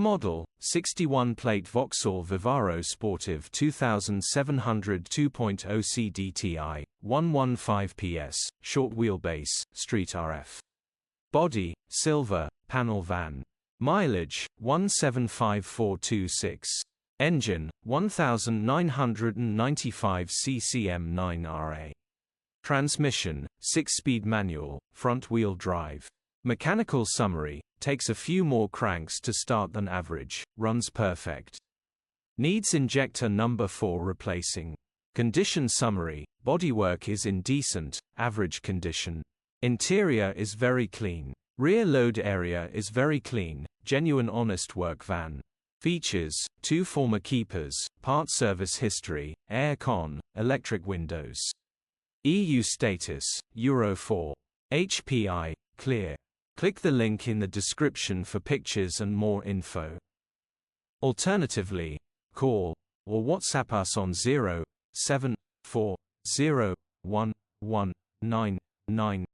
Model, 61-plate Vauxhall Vivaro Sportive 2700 2.0 CDTI, 115 PS, short wheelbase, street RF. Body, silver, panel van. Mileage, 175426. Engine, 1995 CCM9RA. Transmission, 6-speed manual, front-wheel drive. Mechanical summary, takes a few more cranks to start than average, runs perfect. Needs injector number 4 replacing. Condition summary, bodywork is in decent, average condition. Interior is very clean. Rear load area is very clean, genuine honest work van. Features, 2 former keepers, part service history, air con, electric windows. EU status, Euro 4. HPI, clear. Click the link in the description for pictures and more info. Alternatively, call or WhatsApp us on 074011999.